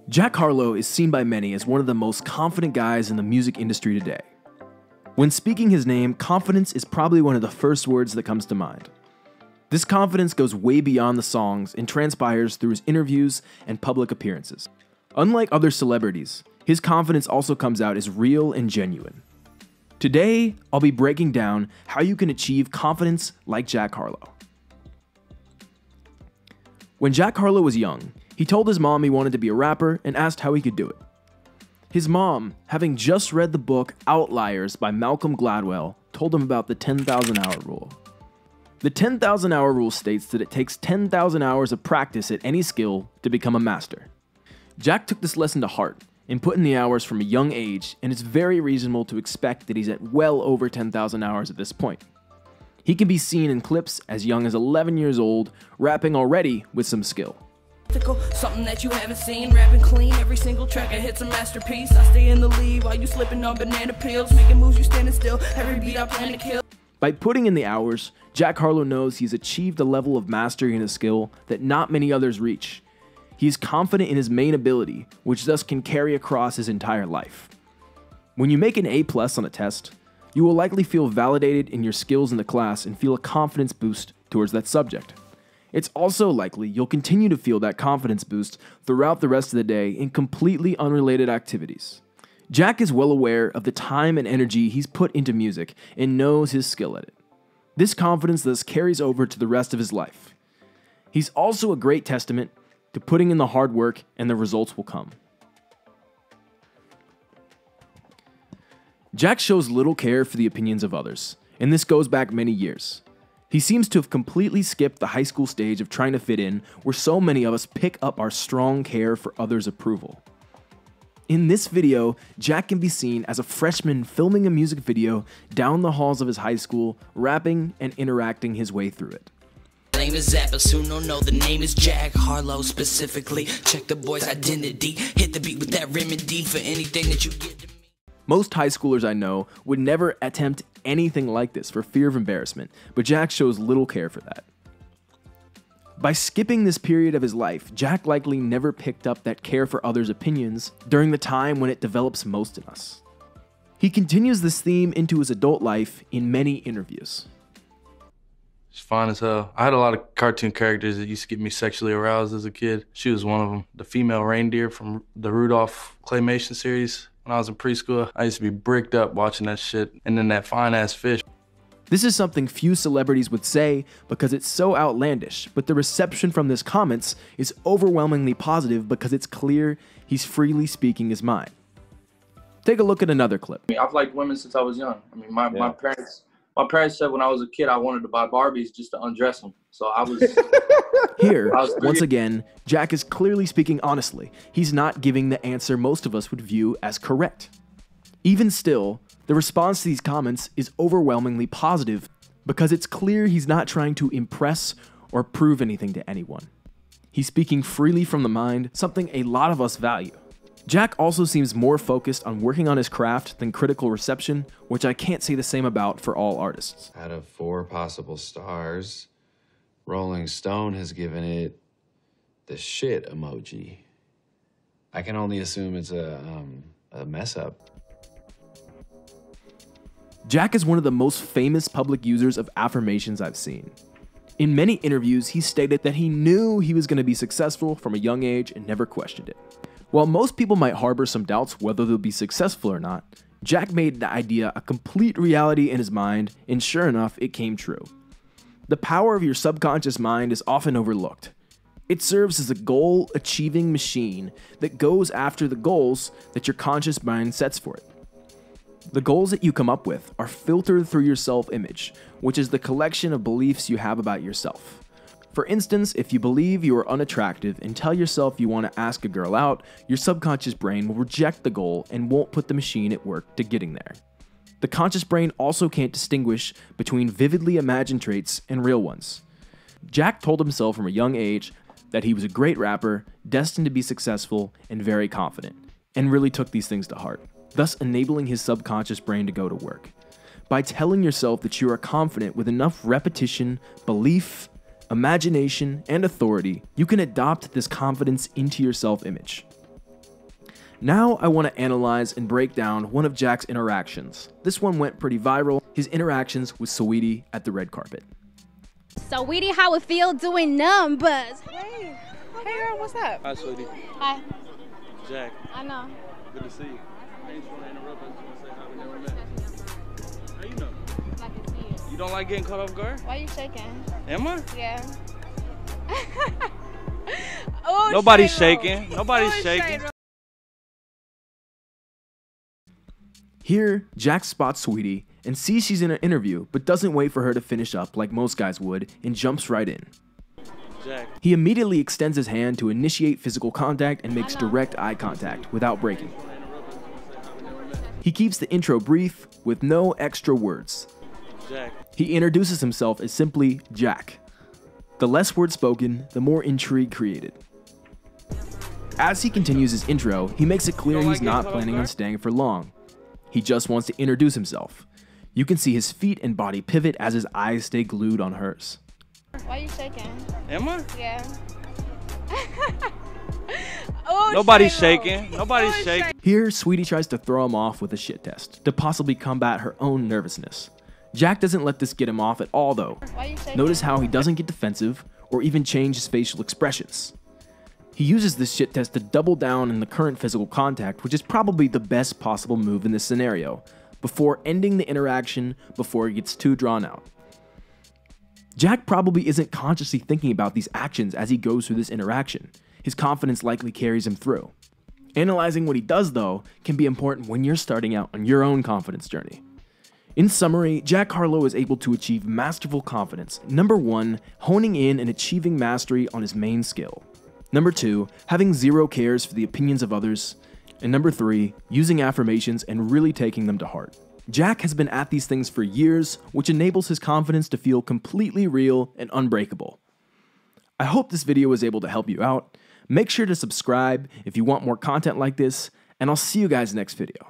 Jack Harlow is seen by many as one of the most confident guys in the music industry today. When speaking his name, confidence is probably one of the first words that comes to mind. This confidence goes way beyond the songs and transpires through his interviews and public appearances. Unlike other celebrities, his confidence also comes out as real and genuine. Today, I'll be breaking down how you can achieve confidence like Jack Harlow. When Jack Harlow was young, he told his mom he wanted to be a rapper and asked how he could do it. His mom, having just read the book Outliers by Malcolm Gladwell, told him about the 10,000 hour rule. The 10,000 hour rule states that it takes 10,000 hours of practice at any skill to become a master. Jack took this lesson to heart and put in the hours from a young age, and it's very reasonable to expect that he's at well over 10,000 hours at this point. He can be seen in clips as young as 11 years old, rapping already with some skill. Something that you haven't seen, rapping clean, every single track I hit's a masterpiece. I stay in the lead while you slipping on banana peels, making moves you standing still, every beat I plan to kill. By putting in the hours, Jack Harlow knows he's achieved a level of mastery in a skill that not many others reach. He's confident in his main ability, which thus can carry across his entire life. When you make an A+ on a test, you will likely feel validated in your skills in the class and feel a confidence boost towards that subject. It's also likely you'll continue to feel that confidence boost throughout the rest of the day in completely unrelated activities. Jack is well aware of the time and energy he's put into music and knows his skill at it. This confidence thus carries over to the rest of his life. He's also a great testament to putting in the hard work, and the results will come. Jack shows little care for the opinions of others, and this goes back many years. He seems to have completely skipped the high school stage of trying to fit in, where so many of us pick up our strong care for others' approval. In this video, Jack can be seen as a freshman filming a music video down the halls of his high school, rapping and interacting his way through it. My name is Zappa, who don't know the name is Jack Harlow specifically. Check the boy's identity, hit the beat with that remedy for anything that you get to me. Most high schoolers I know would never attempt anything like this for fear of embarrassment, but Jack shows little care for that. By skipping this period of his life, Jack likely never picked up that care for others' opinions during the time when it develops most in us. He continues this theme into his adult life in many interviews. She's fine as hell. I had a lot of cartoon characters that used to get me sexually aroused as a kid. She was one of them. The female reindeer from the Rudolph claymation series. When I was in preschool, I used to be bricked up watching that shit. And then that fine-ass fish. This is something few celebrities would say because it's so outlandish, but the reception from his comments is overwhelmingly positive because it's clear he's freely speaking his mind. Take a look at another clip. I've liked women since I was young. I mean, my parents said when I was a kid I wanted to buy Barbies just to undress them. So I was... Here, once again, Jack is clearly speaking honestly. He's not giving the answer most of us would view as correct. Even still, the response to these comments is overwhelmingly positive because it's clear he's not trying to impress or prove anything to anyone. He's speaking freely from the mind, something a lot of us value. Jack also seems more focused on working on his craft than critical reception, which I can't say the same about for all artists. Out of 4 possible stars, Rolling Stone has given it the shit emoji. I can only assume it's a mess up. Jack is one of the most famous public users of affirmations I've seen. In many interviews, he stated that he knew he was going to be successful from a young age and never questioned it. While most people might harbor some doubts whether they'll be successful or not, Jack made the idea a complete reality in his mind, and sure enough, it came true. The power of your subconscious mind is often overlooked. It serves as a goal-achieving machine that goes after the goals that your conscious mind sets for it. The goals that you come up with are filtered through your self-image, which is the collection of beliefs you have about yourself. For instance, if you believe you are unattractive and tell yourself you want to ask a girl out, your subconscious brain will reject the goal and won't put the machine at work to getting there. The conscious brain also can't distinguish between vividly imagined traits and real ones. Jack told himself from a young age that he was a great rapper, destined to be successful, and very confident, and really took these things to heart, thus enabling his subconscious brain to go to work. By telling yourself that you are confident with enough repetition, belief, imagination, and authority, you can adopt this confidence into your self-image. Now I want to analyze and break down one of Jack's interactions. This one went pretty viral, his interactions with Saweetie at the red carpet. Saweetie, how it feel doing numbers? Hey girl, what's up? Hi, sweetie. Hi. Jack, I know. good to see you. I just want to interrupt. I just want to say how we never met. How you know? I can see it. You don't like getting caught off guard? Why you shaking? Am I? Yeah. Oh, Nobody's straight roll. shaking. Nobody's Oh, shaking. straight roll. Here, Jack spots Saweetie and sees she's in an interview, but doesn't wait for her to finish up like most guys would and jumps right in. Jack. He immediately extends his hand to initiate physical contact and makes direct eye contact without breaking. He keeps the intro brief with no extra words. Jack. He introduces himself as simply Jack. The less words spoken, the more intrigue created. As he continues his intro, he makes it clear he's not planning on staying for long. He just wants to introduce himself. You can see his feet and body pivot as his eyes stay glued on hers. Why you shaking? Am I? Yeah. Oh, Nobody's straight roll. shaking. Nobody's Oh, shaking. straight- Here, Saweetie tries to throw him off with a shit test to possibly combat her own nervousness. Jack doesn't let this get him off at all though. Why you shaking? Notice how he doesn't get defensive or even change his facial expressions. He uses this shit test to double down in the current physical contact, which is probably the best possible move in this scenario, before ending the interaction before it gets too drawn out. Jack probably isn't consciously thinking about these actions as he goes through this interaction. His confidence likely carries him through. Analyzing what he does, though, can be important when you're starting out on your own confidence journey. In summary, Jack Harlow is able to achieve masterful confidence. Number 1, honing in and achieving mastery on his main skill. Number 2, having zero cares for the opinions of others. And number 3, using affirmations and really taking them to heart. Jack has been at these things for years, which enables his confidence to feel completely real and unbreakable. I hope this video was able to help you out. Make sure to subscribe if you want more content like this, and I'll see you guys next video.